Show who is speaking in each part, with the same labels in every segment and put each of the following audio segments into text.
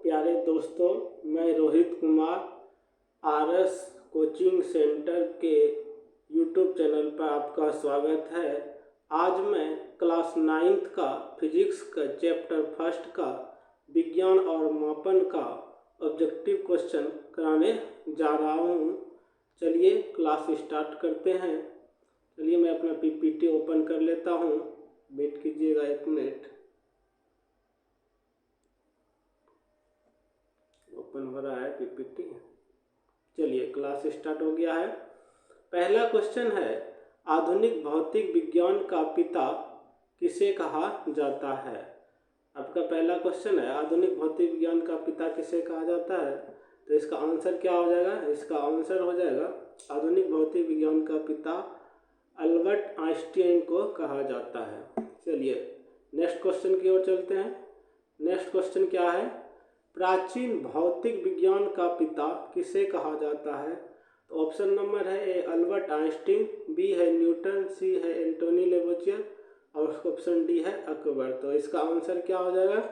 Speaker 1: प्यारे दोस्तों, मैं Rohit Kumar RS coaching centre के यूट्यूब चैनल पर आपका स्वागत है। आज मैं क्लास 9th का फिजिक्स का चैप्टर फर्स्ट का विज्ञान और मापन का ऑब्जेक्टिव क्वेश्चन कराने जा रहा हूँ। चलिए क्लास स्टार्ट करते हैं। चलिए मैं अपना पीपीटी ओपन कर लेता हूँ, वेट कीजिएगा 1 मिनट। ओपन हो रहा है पीपीटी। चलिए क्लास स्टार्ट हो गया है। पहला क्वेश्चन है, आधुनिक भौतिक विज्ञान का पिता किसे कहा जाता है। आपका पहला क्वेश्चन है, आधुनिक भौतिक विज्ञान का पिता किसे कहा जाता है। तो इसका आंसर क्या हो जाएगा, इसका आंसर हो जाएगा आधुनिक भौतिक विज्ञान का पिता अल्बर्ट आइंस्टीन को कहा जाता है। चलिए नेक्स्ट क्वेश्चन की ओर चलते हैं। नेक्स्ट क्वेश्चन क्या है, प्राचीन भौतिक विज्ञान का पिता किसे कहा जाता है। तो ऑप्शन नंबर है ए अल्बर्ट आइंस्टीन, बी है न्यूटन, सी है एंटोनी लेवोजियर और ऑप्शन डी है अकबर। तो इसका आंसर क्या हो जाएगा,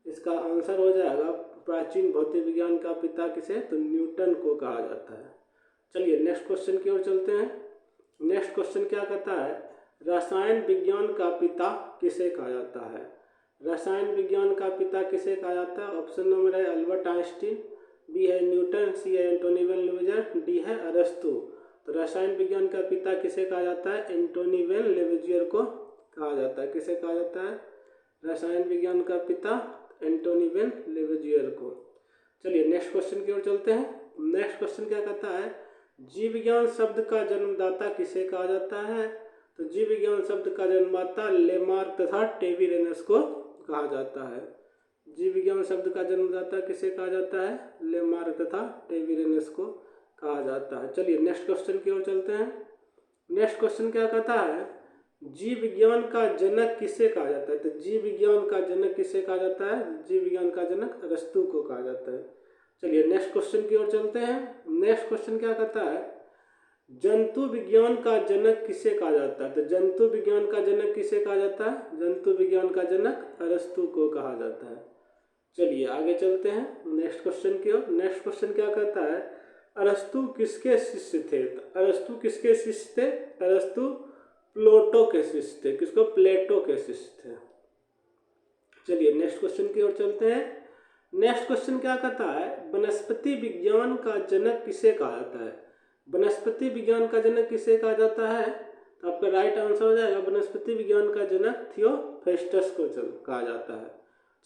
Speaker 1: इसका आंसर हो जाएगा प्राचीन भौतिक विज्ञान का पिता किसे, तो न्यूटन को कहा जाता है। चलिए नेक्स्ट क्वेश्चन की ओर चलते हैं। नेक्स्ट क्वेश्चन क्या कहता है, रसायन विज्ञान का पिता किसे कहा जाता है। रसायन विज्ञान का पिता किसे कहा जाता है। ऑप्शन नंबर है अल्बर्ट आइंस्टीन, बी है न्यूटन, सी है एंटोनी वेन लेवोजियर, डी है अरस्तु। तो रसायन विज्ञान का पिता किसे कहा जाता है, एंटोनी वेन लेवोजियर को कहा जाता है। किसे कहा जाता है, रसायन विज्ञान का पिता एंटोनी वेन लेवोजियर को। चलिए नेक्स्ट क्वेश्चन की ओर चलते हैं। नेक्स्ट क्वेश्चन क्या कहता है, जीव विज्ञान शब्द का जन्मदाता किसे कहा जाता है। तो जीव विज्ञान शब्द का जन्मदाता लेमार्क तथा टेविरेनस को कहा जाता है। जीव विज्ञान शब्द का जन्मदाता किसे कहा जाता है, लेमार्क तथा टेविरेनस को कहा जाता है। चलिए नेक्स्ट क्वेश्चन की ओर चलते हैं। नेक्स्ट क्वेश्चन क्या कहता है, जीव विज्ञान का जनक किसे कहा जाता है। तो जीव विज्ञान का जनक किसे कहा जाता है, जीव विज्ञान का जनक अरस्तु को कहा जाता है। चलिए नेक्स्ट क्वेश्चन की ओर चलते हैं। नेक्स्ट क्वेश्चन क्या कहता है, जंतु विज्ञान का जनक किसे कहा जाता है। तो जंतु विज्ञान का जनक किसे कहा जाता है, जंतु विज्ञान का जनक अरस्तु को कहा जाता है। चलिए आगे चलते हैं नेक्स्ट क्वेश्चन की ओर। नेक्स्ट क्वेश्चन क्या कहता है, अरस्तु किसके शिष्य थे। तो अरस्तु किसके शिष्य थे, अरस्तु प्लेटो के शिष्य थे। किसको, प्लेटो के शिष्य थे। चलिए नेक्स्ट क्वेश्चन की ओर चलते हैं। नेक्स्ट क्वेश्चन क्या कहता है, वनस्पति विज्ञान का जनक किसे कहा जाता है। वनस्पति विज्ञान का जनक किसे कहा जाता है। तो आपका राइट आंसर हो जाएगा वनस्पति विज्ञान का जनक थियोफेस्टस को कहा जाता है।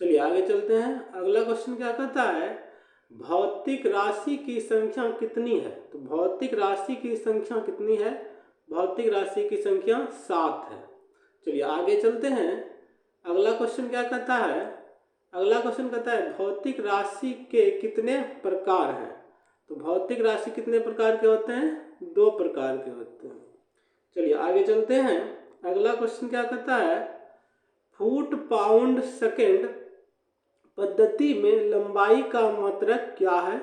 Speaker 1: चलिए आगे चलते हैं। अगला क्वेश्चन क्या कहता है, भौतिक राशि की संख्या कितनी है। तो भौतिक राशि की संख्या कितनी है, भौतिक राशि की संख्या 7 है। चलिए आगे चलते हैं। अगला क्वेश्चन क्या कहता है, अगला क्वेश्चन कहता है भौतिक राशि के कितने प्रकार हैं। तो भौतिक राशि कितने प्रकार के होते हैं, 2 प्रकार के होते हैं। चलिए आगे चलते हैं। अगला क्वेश्चन क्या कहता है, फुट पाउंड सेकेंड पद्धति में लंबाई का मात्रक क्या है।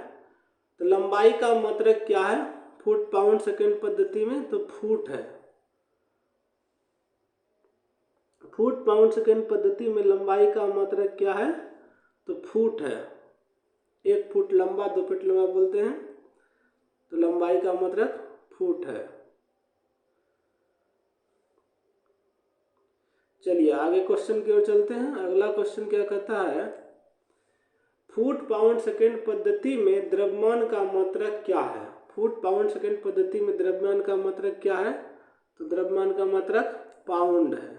Speaker 1: तो लंबाई का मात्रक क्या है फुट पाउंड सेकेंड पद्धति में, तो फुट है। फुट पाउंड सेकेंड पद्धति में लंबाई का मात्रक क्या है, तो फुट है। 1 फुट लंबा 2 फुट लंबा बोलते हैं, तो लंबाई का मात्रक फुट है। चलिए आगे क्वेश्चन की ओर चलते हैं। अगला क्वेश्चन क्या कहता है, फुट पाउंड सेकेंड पद्धति में द्रव्यमान का मात्रक क्या है। फुट पाउंड सेकेंड पद्धति में द्रव्यमान का मात्रक क्या है, तो द्रव्यमान का मात्रक पाउंड है।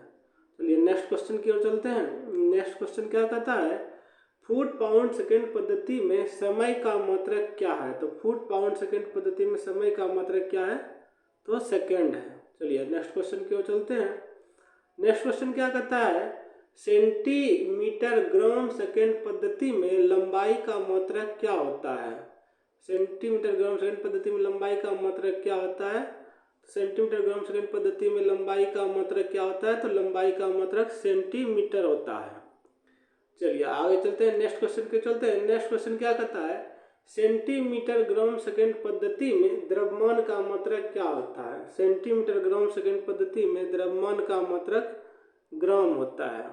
Speaker 1: चलिए नेक्स्ट क्वेश्चन की ओर चलते हैं। नेक्स्ट क्वेश्चन क्या कहता है, फुट पाउंड सेकेंड पद्धति में समय का मात्रक क्या है। तो फुट पाउंड सेकेंड पद्धति में समय का मात्रक क्या है, तो सेकेंड है। चलिए नेक्स्ट क्वेश्चन की ओर चलते हैं। नेक्स्ट क्वेश्चन क्या कहता है, सेंटीमीटर ग्राम सेकेंड पद्धति में लंबाई का मात्रक क्या होता है। सेंटीमीटर ग्राम सेकेंड पद्धति में लंबाई का मात्रक क्या होता है, सेंटीमीटर ग्राम सेकेंड पद्धति में लंबाई का मात्रक क्या होता है, तो लंबाई का मात्रक सेंटीमीटर होता है। चलिए आगे चलते हैं, नेक्स्ट क्वेश्चन के चलते हैं। नेक्स्ट क्वेश्चन क्या कहता है, सेंटीमीटर ग्राम सेकेंड पद्धति में द्रव्यमान का मात्रक क्या होता है। सेंटीमीटर ग्राम सेकेंड पद्धति में द्रव्यमान का मात्रक ग्राम होता है।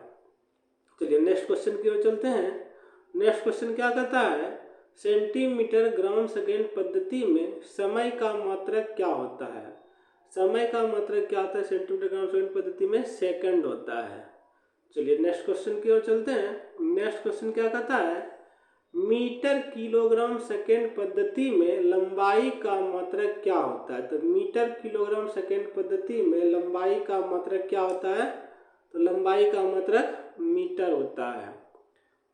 Speaker 1: चलिए नेक्स्ट क्वेश्चन की ओर चलते हैं। नेक्स्ट क्वेश्चन क्या कहता है, सेंटीमीटर ग्राम सेकेंड पद्धति में समय का मात्रक क्या होता है। समय का मात्रक क्या होता है सेंटीमीटर ग्राम सेकेंड पद्धति में, सेकंड होता है। चलिए नेक्स्ट क्वेश्चन की ओर चलते हैं। नेक्स्ट क्वेश्चन क्या कहता है, मीटर किलोग्राम सेकेंड पद्धति में लंबाई का मात्रक क्या होता है। तो मीटर किलोग्राम सेकेंड पद्धति में लंबाई का मात्रक क्या होता है, तो लंबाई का मात्रक मीटर होता है।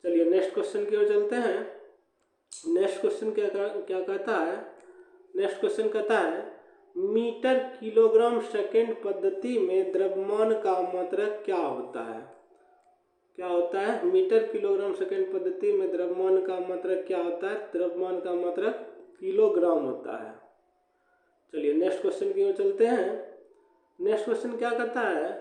Speaker 1: चलिए नेक्स्ट क्वेश्चन की ओर चलते हैं। नेक्स्ट क्वेश्चन क्या कहता है, नेक्स्ट क्वेश्चन कहता है मीटर किलोग्राम सेकेंड पद्धति में द्रव्यमान का मात्रक क्या होता है। क्या होता है, मीटर किलोग्राम सेकेंड पद्धति में द्रव्यमान का मात्रक क्या होता है, द्रव्यमान का मात्रक किलोग्राम होता है। चलिए नेक्स्ट क्वेश्चन की ओर चलते हैं। नेक्स्ट क्वेश्चन क्या कहता है,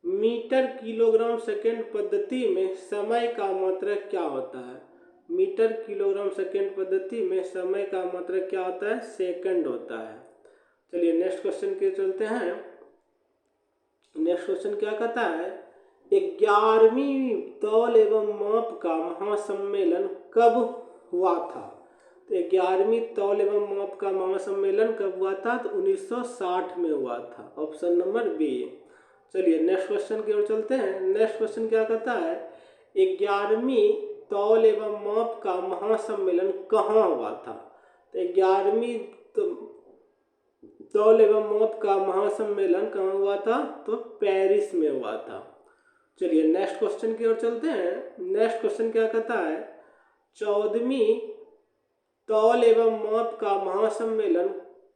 Speaker 1: मीटर किलोग्राम सेकेंड पद्धति में समय का मात्रक क्या होता है। मीटर किलोग्राम सेकेंड पद्धति में समय का मात्रक क्या होता है, सेकंड होता है। चलिए नेक्स्ट क्वेश्चन के चलते हैं। नेक्स्ट क्वेश्चन क्या कहता है, 11वीं तौल एवं माप का महासम्मेलन कब हुआ था। तो 11वीं तौल एवं माप का महासम्मेलन कब हुआ था, तो 1960 में हुआ था। Option number B. चलिए नेक्स्ट क्वेश्चन की ओर चलते हैं। नेक्स्ट क्वेश्चन क्या कहता है, 11वीं तौल एवं माप का महासम्मेलन कहाँ हुआ था। तो 11वीं तौल एवं माप का महासम्मेलन कहाँ हुआ था, तो पेरिस में हुआ था। चलिए नेक्स्ट क्वेश्चन की ओर चलते हैं। नेक्स्ट क्वेश्चन क्या कहता है, 14वीं तौल एवं माप का महासम्मेलन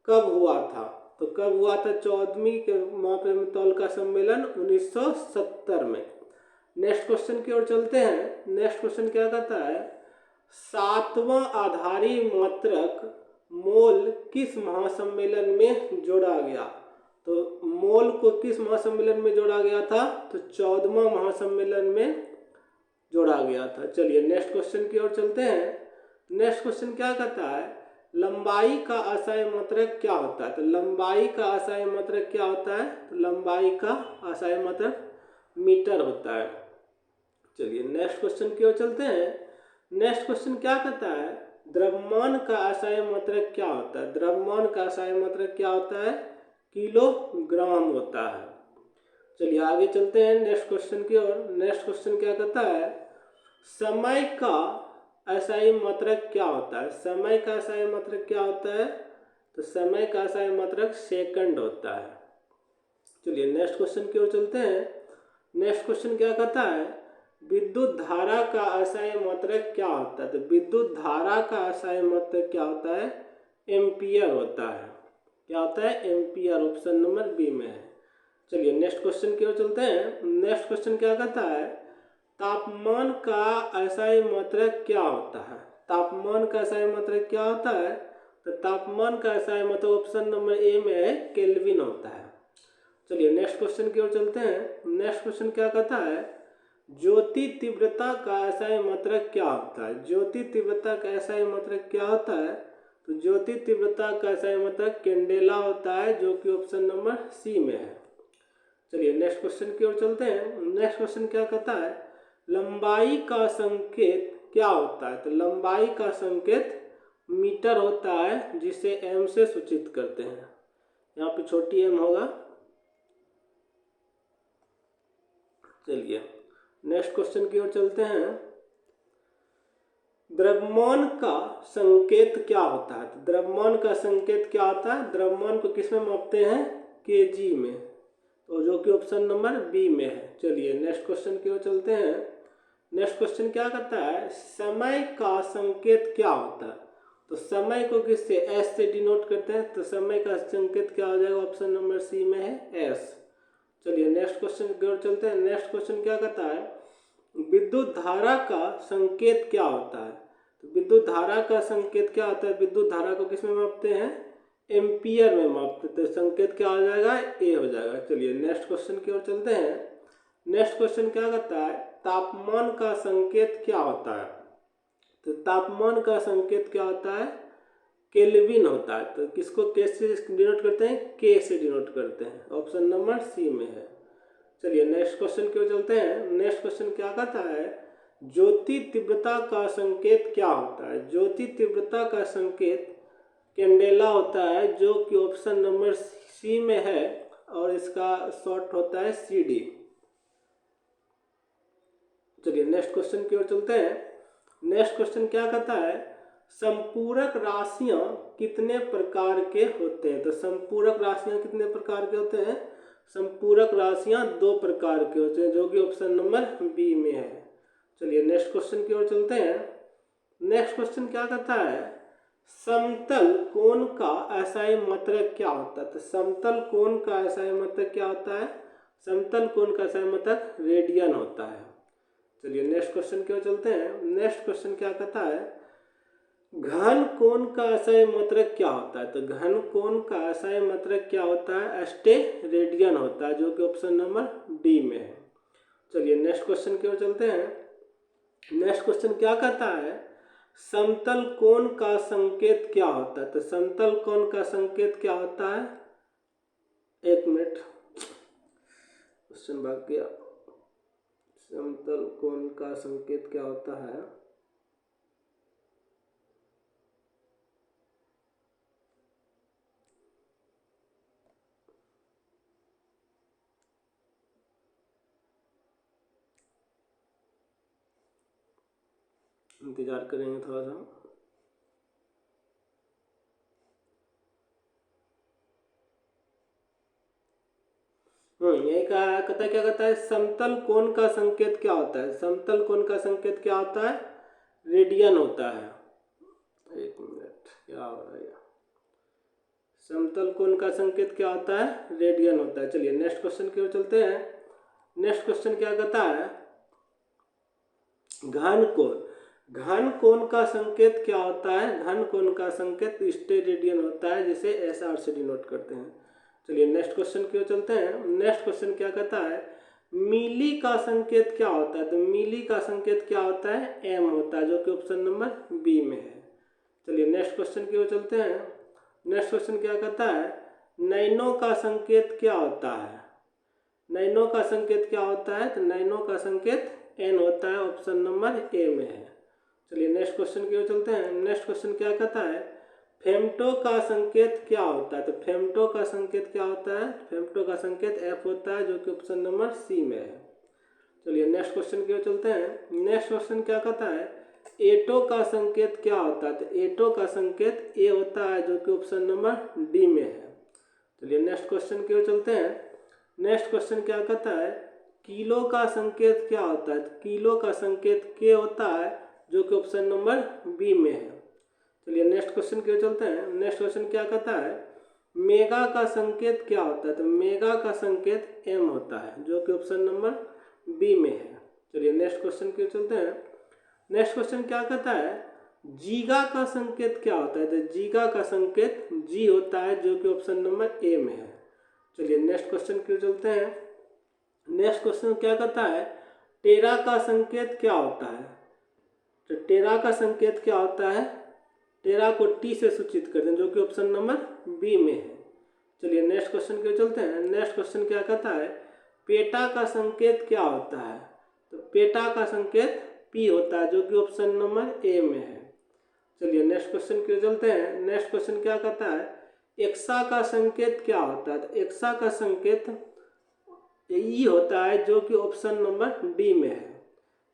Speaker 1: कब हुआ था। तो कब हुआ था 14वीं के माप एवं तौल का सम्मेलन, 1970 में। नेक्स्ट क्वेश्चन की ओर चलते हैं। नेक्स्ट क्वेश्चन क्या कहता है, 7वां आधारी मात्रक मोल किस महासम्मेलन में जोड़ा गया। तो मोल को किस महासम्मेलन में जोड़ा गया था, तो 14वां महासम्मेलन में जोड़ा गया था। चलिए नेक्स्ट क्वेश्चन की ओर चलते हैं। नेक्स्ट क्वेश्चन क्या कहता है, लंबाई का असाय मात्रक क्या होता है। तो लंबाई का असाय मात्रक क्या होता है, तो लंबाई का असाय मात्रक मीटर होता है। चलिए नेक्स्ट क्वेश्चन की ओर चलते हैं। नेक्स्ट क्वेश्चन क्या कहता है, द्रव्यमान का असाय मात्रक क्या होता है। द्रव्यमान का असाय मात्रक क्या होता है, किलोग्राम होता है। चलिए आगे चलते हैं नेक्स्ट क्वेश्चन की ओर। नेक्स्ट क्वेश्चन क्या कहता है, समय का असाई मात्रक क्या होता है। समय का असाई मात्रक क्या होता है, तो समय का असाई मात्रक सेकंड होता है। चलिए नेक्स्ट क्वेश्चन की ओर चलते हैं। नेक्स्ट क्वेश्चन क्या कहता है, विद्युत धारा का असाई मात्रक क्या होता है। तो विद्युत धारा का असाई मात्रक क्या होता है, एम्पियर होता है। क्या होता है, एम्पियर। ऑप्शन नंबर बी में है। चलिए नेक्स्ट क्वेश्चन की ओर चलते हैं। नेक्स्ट क्वेश्चन क्या कहता है, तापमान का असाई मात्रक क्या होता है। तापमान का असाई मात्रक क्या होता है, तो तापमान का असाई मात्रक ऑप्शन नंबर ए में है, केल्विन होता है। चलिए नेक्स्ट क्वेश्चन की ओर चलते हैं। नेक्स्ट क्वेश्चन क्या कहता है, ज्योति तीव्रता का असाई मात्रक क्या होता है। ज्योति तीव्रता का असाई मात्रक क्या होता है, तो ज्योति तीव्रता का असाई मात्रक कैंडेला होता है, जो कि ऑप्शन नंबर सी में है। चलिए नेक्स्ट क्वेश्चन की ओर चलते हैं। नेक्स्ट क्वेश्चन क्या कहता है, लंबाई का संकेत क्या होता है। तो लंबाई का संकेत मीटर होता है, जिसे एम से सूचित करते हैं। यहाँ पे छोटी एम होगा। चलिए नेक्स्ट क्वेश्चन की ओर चलते हैं। द्रव्यमान का संकेत क्या होता है। तो द्रव्यमान का संकेत क्या होता है, द्रव्यमान को किस में मापते हैं, केजी में, तो जो कि ऑप्शन नंबर बी में है। चलिए नेक्स्ट क्वेश्चन की ओर चलते हैं। नेक्स्ट क्वेश्चन क्या कहता है, समय का संकेत क्या होता है। तो समय को किससे, एस से डिनोट करते हैं। तो समय का संकेत क्या हो जाएगा, ऑप्शन नंबर सी में है, एस। चलिए नेक्स्ट क्वेश्चन की ओर चलते हैं। नेक्स्ट क्वेश्चन क्या कहता है, विद्युत धारा का संकेत क्या होता है। तो विद्युत धारा का संकेत क्या होता है, विद्युत धारा को किस में मापते हैं, एम्पियर में मापते हैं। तो संकेत क्या हो जाएगा, ए हो जाएगा। चलिए नेक्स्ट क्वेश्चन की ओर चलते हैं। नेक्स्ट क्वेश्चन क्या कहता है, तापमान का संकेत क्या होता है। तो तापमान का संकेत क्या होता है, केल्विन होता है। तो किसको के से डिनोट करते हैं, के से डिनोट करते हैं। ऑप्शन नंबर सी में है। चलिए नेक्स्ट क्वेश्चन की ओर चलते हैं। नेक्स्ट क्वेश्चन क्या कहता है, ज्योति तीव्रता का संकेत क्या होता है? ज्योति तीव्रता का संकेत कैंडेला होता है, जो कि ऑप्शन नंबर सी में है, और इसका शॉर्ट होता है CD। चलिए नेक्स्ट क्वेश्चन की ओर चलते हैं। नेक्स्ट क्वेश्चन क्या कहता है? संपूरक राशियां कितने प्रकार के होते हैं? तो संपूरक राशियां कितने प्रकार के होते हैं? संपूरक राशियां 2 प्रकार के होते हैं, जो कि ऑप्शन नंबर बी में है। चलिए नेक्स्ट क्वेश्चन की ओर चलते हैं। नेक्स्ट क्वेश्चन क्या कहता है? समतल कोण का एसआई मात्रक क्या होता है? तो समतल कोण का एसआई मात्रक क्या होता है? समतल कोण का एसआई मात्रक रेडियन होता है। चलिए नेक्स्ट क्वेश्चन की ओर चलते हैं। नेक्स्ट क्वेश्चन क्या कहता है? घन कोण का एसआई मात्रक क्या होता है? तो घन कोण का एसआई मात्रक क्या होता है? स्टेरेडियन होता है, जो कि ऑप्शन नंबर डी में है। चलिए नेक्स्ट क्वेश्चन की ओर चलते हैं। नेक्स्ट क्वेश्चन क्या कहता है? समतल कोण का संकेत क्या होता है? तो समतल कोण का संकेत क्या होता है? एक मिनट, क्वेश्चन भाग गया। समतल कोण का संकेत क्या होता है? इंतजार करेंगे थोड़ा सा। यही कहा, कहता है क्या कहता है? समतल कोण का संकेत क्या होता है? समतल कोण का संकेत क्या होता है? रेडियन होता है। एक मिनट, क्या हो रहा है? समतल कोण का संकेत क्या होता है? रेडियन होता है। चलिए नेक्स्ट क्वेश्चन की ओर चलते हैं। नेक्स्ट क्वेश्चन क्या कहता है? घन कोण, घन कोण का संकेत क्या होता है? घन कोण का संकेत स्टेरेडियन होता है, जिसे SR से डिनोट करते हैं। चलिए नेक्स्ट क्वेश्चन की ओर चलते हैं। नेक्स्ट क्वेश्चन क्या कहता है? मिली का संकेत क्या होता है? तो मिली का संकेत क्या होता है? M होता है, जो कि ऑप्शन नंबर बी में है। चलिए नेक्स्ट क्वेश्चन की ओर चलते हैं। नेक्स्ट क्वेश्चन क्या कहता है? नैनो का संकेत क्या होता है? नैनो का संकेत क्या होता है? तो नैनो का संकेत N होता है, ऑप्शन नंबर ए में है। चलिए नेक्स्ट क्वेश्चन की ओर चलते हैं। नेक्स्ट क्वेश्चन क्या कहता है? फेम्टो का संकेत क्या होता है? तो फेम्टो का संकेत क्या होता है? फेम्टो का संकेत F होता है, जो कि ऑप्शन नंबर सी में है। चलिए नेक्स्ट क्वेश्चन की ओर चलते हैं। नेक्स्ट क्वेश्चन क्या कहता है? एटो का संकेत क्या होता है? तो एटो का संकेत ए होता है, जो कि ऑप्शन नंबर डी में है। चलिए नेक्स्ट क्वेश्चन की ओर चलते हैं। नेक्स्ट क्वेश्चन क्या कहता है? किलो का संकेत क्या होता है? तो किलो का संकेत के होता है, जो कि ऑप्शन नंबर बी में है। चलिए नेक्स्ट क्वेश्चन की ओर चलते हैं। नेक्स्ट क्वेश्चन क्या कहता है? मेगा का संकेत क्या होता है? तो मेगा का संकेत M होता है, जो कि ऑप्शन नंबर बी में है। चलिए नेक्स्ट क्वेश्चन की ओर चलते हैं। नेक्स्ट क्वेश्चन क्या कहता है? जीगा का संकेत क्या होता है? तो जीगा का संकेत G होता है, जो कि ऑप्शन नंबर ए में है। चलिए नेक्स्ट क्वेश्चन की ओर चलते हैं। नेक्स्ट क्वेश्चन क्या कहता है? टेरा का संकेत क्या होता है? तो टेरा का संकेत क्या होता है? टेरा को T से सूचित करते हैं, जो कि ऑप्शन नंबर बी में है। चलिए नेक्स्ट क्वेश्चन की ओर चलते हैं। नेक्स्ट क्वेश्चन क्या कहता है? पेटा का संकेत क्या होता है? तो पेटा का संकेत P होता है, जो कि ऑप्शन नंबर ए में है। चलिए नेक्स्ट क्वेश्चन की ओर चलते हैं। नेक्स्ट क्वेश्चन क्या कहता है? एक्सा का संकेत क्या होता है? तो एक्सा का संकेत E होता है, जो कि ऑप्शन नंबर डी में है।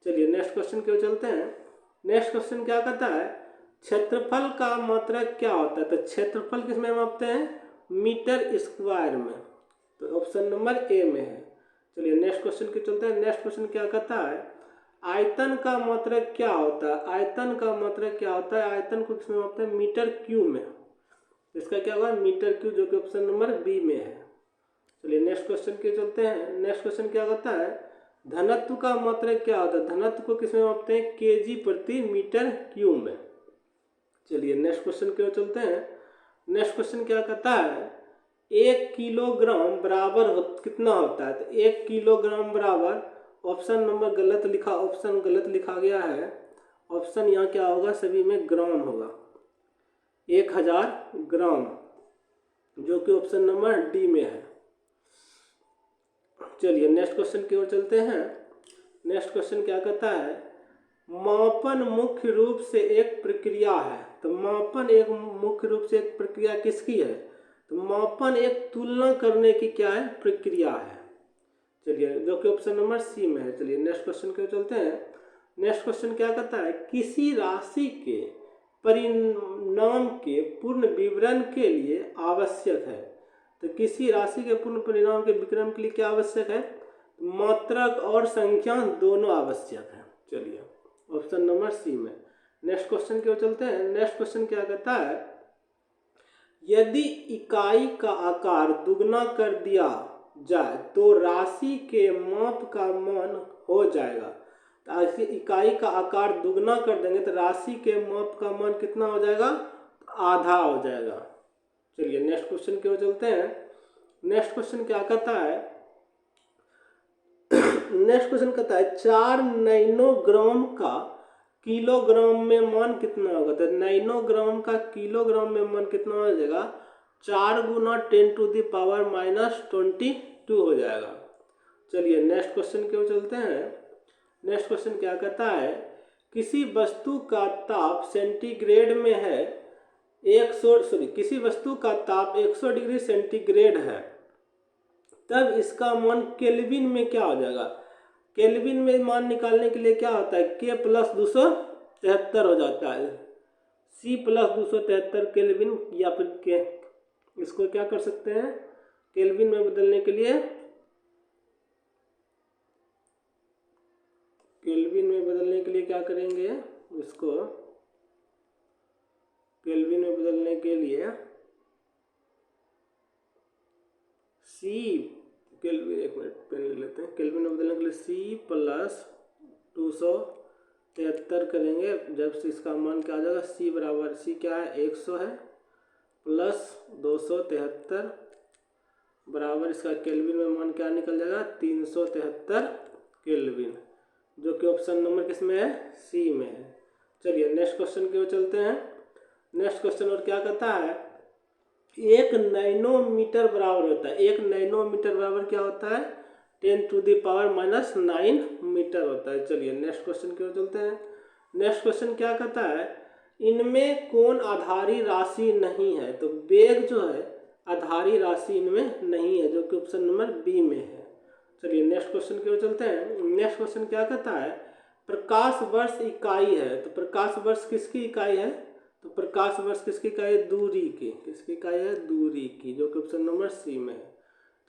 Speaker 1: चलिए नेक्स्ट क्वेश्चन की ओर चलते हैं। नेक्स्ट क्वेश्चन क्या कहता है? क्षेत्रफल का मात्रक क्या होता है? तो क्षेत्रफल किस में मापते हैं? मीटर स्क्वायर में, तो ऑप्शन नंबर ए में है। चलिए नेक्स्ट क्वेश्चन की चलते हैं। नेक्स्ट क्वेश्चन क्या कहता है? आयतन का मात्रक क्या होता है? आयतन का मात्रक क्या होता है? आयतन को किस में मापते हैं? मीटर क्यूब में। इसका क्या होगा? मीटर क्यूब, जो कि ऑप्शन नंबर बी में है। चलिए नेक्स्ट क्वेश्चन के चलते हैं। नेक्स्ट क्वेश्चन क्या कहता है? धनत्व का मात्रक क्या होता है? धनत्व को किस में मापते हैं? केजी प्रति मीटर क्यूब में। चलिए नेक्स्ट क्वेश्चन की ओर चलते हैं। नेक्स्ट क्वेश्चन क्या कहता है? 1 किलोग्राम बराबर कितना होता है? तो 1 किलोग्राम बराबर, ऑप्शन नंबर गलत लिखा, ऑप्शन गलत लिखा गया है। ऑप्शन यहाँ क्या होगा? सभी में ग्राम होगा। 1000 ग्राम, जो कि ऑप्शन नंबर डी में है। चलिए नेक्स्ट क्वेश्चन की ओर चलते हैं। नेक्स्ट क्वेश्चन क्या कहता है? मापन मुख्य रूप से एक प्रक्रिया है। तो मापन एक मुख्य रूप से एक प्रक्रिया किसकी है? तो मापन एक तुलना करने की क्या है? प्रक्रिया है। चलिए, जो कि ऑप्शन नंबर सी में है। चलिए नेक्स्ट क्वेश्चन की ओर चलते हैं। नेक्स्ट क्वेश्चन क्या कहता है? किसी राशि के परिणाम के पूर्ण विवरण के लिए आवश्यक है। तो किसी राशि के पूर्ण परिणाम के विवरण के लिए क्या आवश्यक है? मात्रक और संख्या दोनों आवश्यक है। चलिए ऑप्शन नंबर सी में। नेक्स्ट क्वेश्चन की ओर चलते हैं। नेक्स्ट क्वेश्चन क्या कहता है? यदि इकाई का आकार दुगना कर दिया जाए तो राशि के माप का मान हो जाएगा। तो ऐसी इकाई का आकार दुगना कर देंगे तो राशि के माप का मान कितना हो जाएगा? आधा हो जाएगा। चलिए नेक्स्ट क्वेश्चन की ओर चलते हैं। नेक्स्ट क्वेश्चन क्या कहता है? नेक्स्ट क्वेश्चन कहता है 4 नैनोग्राम का किलोग्राम में मान कितना होगा? तो नैनोग्राम का किलोग्राम में मान कितना हो जाएगा? 4 गुना 10⁻⁻22 हो जाएगा। चलिए नेक्स्ट क्वेश्चन की ओर चलते हैं। नेक्स्ट क्वेश्चन क्या कहता है? किसी वस्तु का ताप सेंटीग्रेड में है 100 किसी वस्तु का ताप 100 डिग्री सेंटीग्रेड है, तब इसका मान केल्विन में क्या हो जाएगा? केल्विन में मान निकालने के लिए क्या होता है? K + 273 हो जाता है। C + 273 केल्विन, या फिर के इसको क्या कर सकते हैं? केल्विन में बदलने के लिए क्या करेंगे? इसको केल्विन में बदलने के लिए केल्विन, एक मिनट पेन ले लेते हैं। केल्विन में बदलने के लिए C + 273 करेंगे। जब से इसका मान क्या आ जाएगा? C बराबर, C क्या है? 100 है, प्लस 273 बराबर इसका केल्विन में मान क्या निकल जाएगा? 373 केल्विन, जो कि ऑप्शन नंबर किस में है? सी में है। चलिए नेक्स्ट क्वेश्चन की ओर चलते हैं। नेक्स्ट क्वेश्चन और क्या कहता है? 1 नैनोमीटर बराबर होता है, 1 नैनोमीटर बराबर क्या होता है? 10⁻⁻9 मीटर होता है। चलिए नेक्स्ट क्वेश्चन की ओर चलते हैं। नेक्स्ट क्वेश्चन क्या कहता है? इनमें कौन आधारी राशि नहीं है? तो वेग जो है आधारी राशि इनमें नहीं है, जो कि ऑप्शन नंबर बी में है। चलिए नेक्स्ट क्वेश्चन की ओर चलते हैं। नेक्स्ट क्वेश्चन क्या कहता है? प्रकाश वर्ष इकाई है। तो प्रकाश वर्ष किसकी इकाई है? तो प्रकाश वर्ष किसकी इकाई है? दूरी की। किसकी इकाई है? दूरी की, जो कि ऑप्शन नंबर सी में है।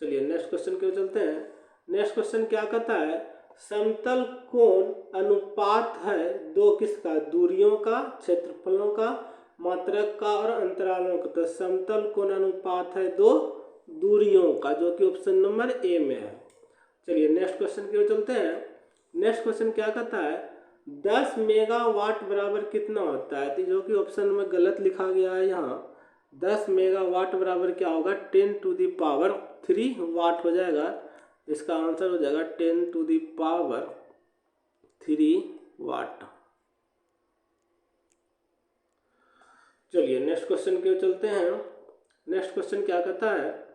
Speaker 1: चलिए नेक्स्ट क्वेश्चन की ओर चलते हैं। नेक्स्ट क्वेश्चन क्या कहता है? समतल कोण अनुपात है दो किसका? दूरियों का, क्षेत्रफलों का, मात्रक का और अंतरालों का। तो समतल कोण अनुपात है दो दूरियों का, जो कि ऑप्शन नंबर ए में है। चलिए नेक्स्ट क्वेश्चन की ओर चलते हैं। नेक्स्ट क्वेश्चन क्या कहता है? 10 मेगावाट बराबर कितना होता है? तो जो कि ऑप्शन में गलत लिखा गया है यहाँ। 10 मेगावाट बराबर क्या होगा? 10⁻³ वाट हो जाएगा। इसका आंसर हो जाएगा 10⁻³ वाट। चलिए नेक्स्ट क्वेश्चन की ओर चलते हैं। नेक्स्ट क्वेश्चन क्या कहता है?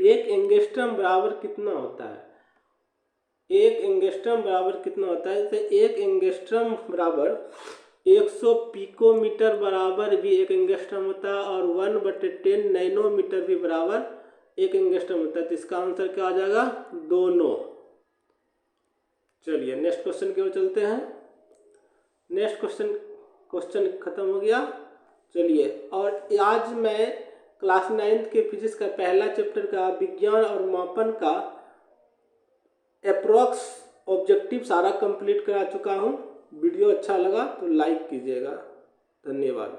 Speaker 1: 1 एंगस्ट्रम बराबर कितना होता है? 1 एंगस्ट्रम बराबर कितना होता है? तो 1 एंगस्ट्रम बराबर 100 पिकोमीटर बराबर भी 1 एंगस्ट्रम होता है, और 1/10 नैनोमीटर भी बराबर 1 एंगस्ट्रम होता है। तो इसका आंसर क्या आ जाएगा? दोनों। चलिए नेक्स्ट क्वेश्चन की ओर चलते हैं। नेक्स्ट क्वेश्चन खत्म हो गया। चलिए, और आज मैं क्लास 9th के फिजिक्स का पहला चैप्टर का विज्ञान और मापन का अप्रॉक्स ऑब्जेक्टिव सारा कंप्लीट करा चुका हूँ। वीडियो अच्छा लगा तो लाइक कीजिएगा। धन्यवाद।